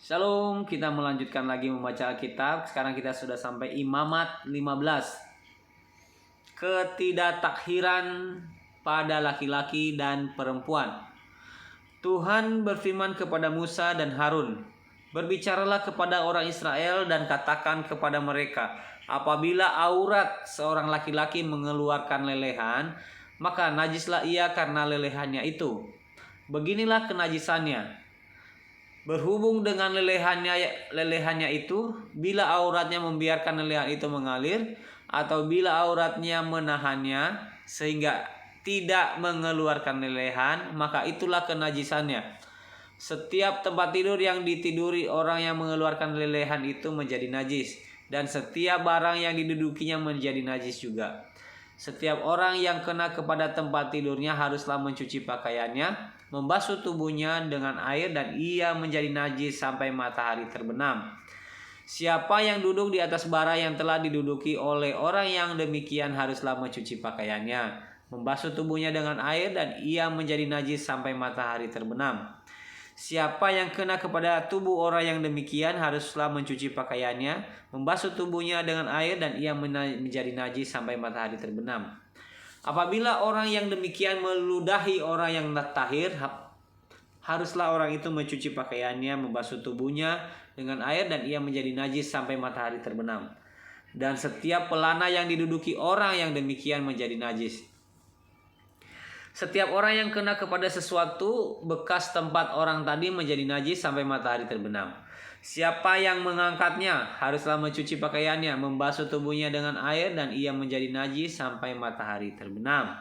Shalom, kita melanjutkan lagi membaca Alkitab. Sekarang kita sudah sampai Imamat 15. Ketidaktakhiran pada laki-laki dan perempuan. Tuhan berfirman kepada Musa dan Harun, "Berbicaralah kepada orang Israel dan katakan kepada mereka, apabila aurat seorang laki-laki mengeluarkan lelehan, maka najislah ia karena lelehannya itu. Beginilah kenajisannya. Berhubung dengan lelehannya itu, bila auratnya membiarkan lelehan itu mengalir, atau bila auratnya menahannya sehingga tidak mengeluarkan lelehan, maka itulah kenajisannya. Setiap tempat tidur yang ditiduri orang yang mengeluarkan lelehan itu menjadi najis, dan setiap barang yang didudukinya menjadi najis juga. Setiap orang yang kena kepada tempat tidurnya haruslah mencuci pakaiannya, membasuh tubuhnya dengan air, dan ia menjadi najis sampai matahari terbenam. Siapa yang duduk di atas bara yang telah diduduki oleh orang yang demikian haruslah mencuci pakaiannya, membasuh tubuhnya dengan air, dan ia menjadi najis sampai matahari terbenam. Siapa yang kena kepada tubuh orang yang demikian haruslah mencuci pakaiannya, membasuh tubuhnya dengan air, dan ia menjadi najis sampai matahari terbenam. Apabila orang yang demikian meludahi orang yang tahir, haruslah orang itu mencuci pakaiannya, membasuh tubuhnya dengan air, dan ia menjadi najis sampai matahari terbenam. Dan setiap pelana yang diduduki orang yang demikian menjadi najis. Setiap orang yang kena kepada sesuatu bekas tempat orang tadi menjadi najis sampai matahari terbenam. Siapa yang mengangkatnya haruslah mencuci pakaiannya, membasuh tubuhnya dengan air, dan ia menjadi najis sampai matahari terbenam.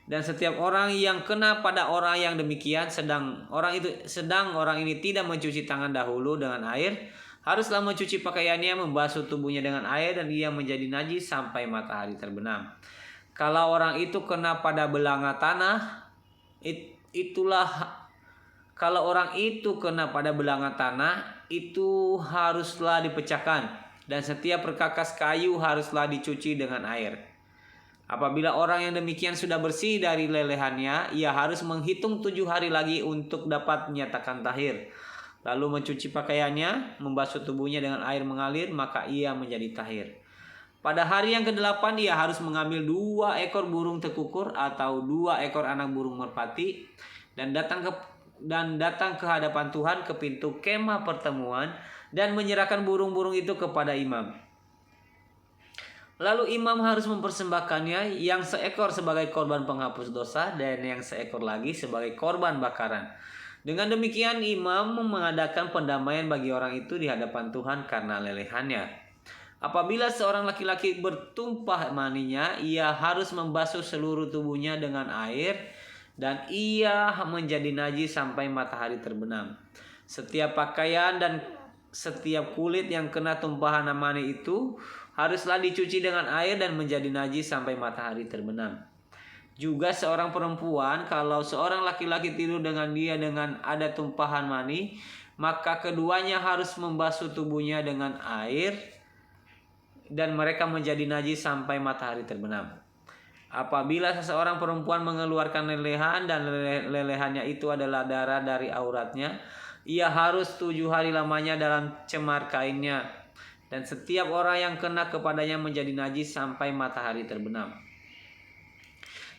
Dan setiap orang yang kena pada orang yang demikian sedang orang ini tidak mencuci tangan dahulu dengan air, haruslah mencuci pakaiannya, membasuh tubuhnya dengan air, dan ia menjadi najis sampai matahari terbenam. Kalau orang itu kena pada belanga tanah, itu haruslah dipecahkan, dan setiap perkakas kayu haruslah dicuci dengan air. Apabila orang yang demikian sudah bersih dari lelehannya, ia harus menghitung 7 hari lagi untuk dapat menyatakan tahir. Lalu mencuci pakaiannya, membasuh tubuhnya dengan air mengalir, maka ia menjadi tahir. Pada hari yang ke-8 ia harus mengambil 2 ekor burung tekukur atau 2 ekor anak burung merpati dan datang ke hadapan Tuhan ke pintu kemah pertemuan dan menyerahkan burung-burung itu kepada imam. Lalu imam harus mempersembahkannya, yang seekor sebagai korban penghapus dosa dan yang seekor lagi sebagai korban bakaran. Dengan demikian imam mengadakan pendamaian bagi orang itu di hadapan Tuhan karena lelehannya. Apabila seorang laki-laki bertumpah maninya, ia harus membasuh seluruh tubuhnya dengan air, dan ia menjadi najis sampai matahari terbenam. Setiap pakaian dan setiap kulit yang kena tumpahan mani itu haruslah dicuci dengan air dan menjadi najis sampai matahari terbenam. Juga seorang perempuan, kalau seorang laki-laki tidur dengan dia dengan ada tumpahan mani, maka keduanya harus membasuh tubuhnya dengan air dan mereka menjadi najis sampai matahari terbenam. Apabila seseorang perempuan mengeluarkan lelehan dan lelehannya itu adalah darah dari auratnya, ia harus 7 hari lamanya dalam cemar kainnya, dan setiap orang yang kena kepadanya menjadi najis sampai matahari terbenam.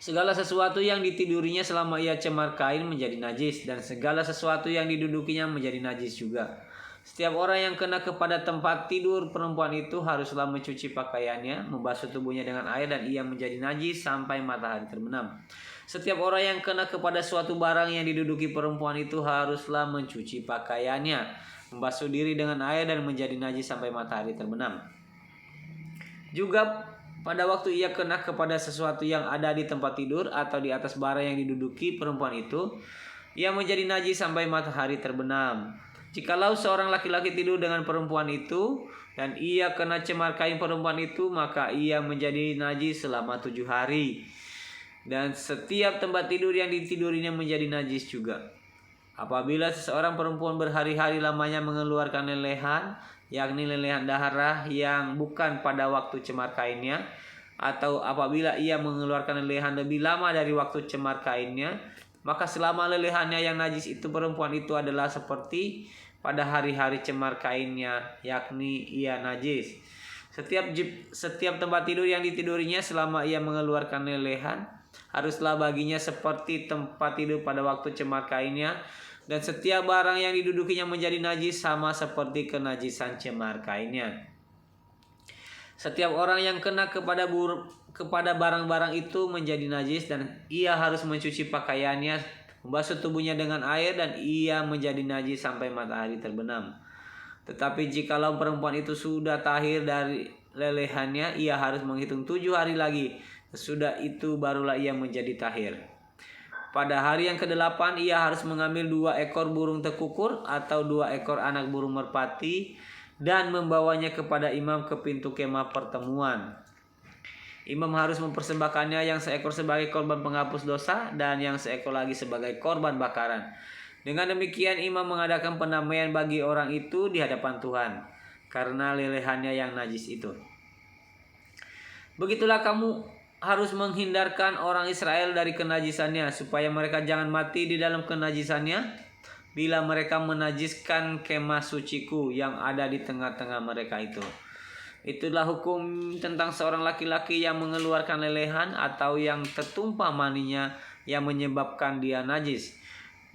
Segala sesuatu yang ditidurinya selama ia cemar kain menjadi najis, dan segala sesuatu yang didudukinya menjadi najis juga. Setiap orang yang kena kepada tempat tidur perempuan itu haruslah mencuci pakaiannya, membasuh tubuhnya dengan air, dan ia menjadi najis sampai matahari terbenam. Setiap orang yang kena kepada suatu barang yang diduduki perempuan itu haruslah mencuci pakaiannya, membasuh diri dengan air, dan menjadi najis sampai matahari terbenam. Juga pada waktu ia kena kepada sesuatu yang ada di tempat tidur atau di atas bara yang diduduki perempuan itu, ia menjadi najis sampai matahari terbenam. Jikalau seorang laki-laki tidur dengan perempuan itu dan ia kena cemar kain perempuan itu, maka ia menjadi najis selama 7 hari. Dan setiap tempat tidur yang ditidurinya menjadi najis juga. Apabila seseorang perempuan berhari-hari lamanya mengeluarkan lelehan, yakni lelehan darah yang bukan pada waktu cemar kainnya, atau apabila ia mengeluarkan lelehan lebih lama dari waktu cemar kainnya, maka selama lelehannya yang najis itu perempuan itu adalah seperti pada hari-hari cemar kainnya, yakni ia najis. Setiap tempat tidur yang ditidurinya selama ia mengeluarkan lelehan haruslah baginya seperti tempat tidur pada waktu cemar kainnya, dan setiap barang yang didudukinya menjadi najis sama seperti kenajisan cemar kainnya. Setiap orang yang kena kepada barang-barang itu menjadi najis, dan ia harus mencuci pakaiannya, membasuh tubuhnya dengan air, dan ia menjadi najis sampai matahari terbenam. Tetapi jikalau perempuan itu sudah tahir dari lelehannya, ia harus menghitung 7 hari lagi. Sesudah itu barulah ia menjadi tahir. Pada hari yang ke-8 ia harus mengambil 2 ekor burung tekukur atau 2 ekor anak burung merpati dan membawanya kepada imam ke pintu kemah pertemuan. Imam harus mempersembahkannya yang seekor sebagai korban penghapus dosa dan yang seekor lagi sebagai korban bakaran. Dengan demikian imam mengadakan pendamaian bagi orang itu di hadapan Tuhan karena lelehannya yang najis itu. Begitulah kamu harus menghindarkan orang Israel dari kenajisannya, supaya mereka jangan mati di dalam kenajisannya bila mereka menajiskan kemah suciku yang ada di tengah-tengah mereka itu. Itulah hukum tentang seorang laki-laki yang mengeluarkan lelehan atau yang tertumpah maninya yang menyebabkan dia najis,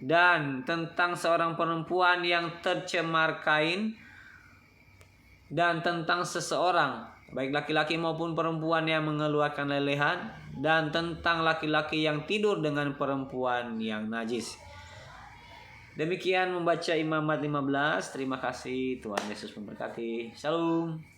dan tentang seorang perempuan yang tercemar kain, dan tentang seseorang baik laki-laki maupun perempuan yang mengeluarkan lelehan, dan tentang laki-laki yang tidur dengan perempuan yang najis. Demikian membaca Imamat 15. Terima kasih, Tuhan Yesus memberkati. Shalom.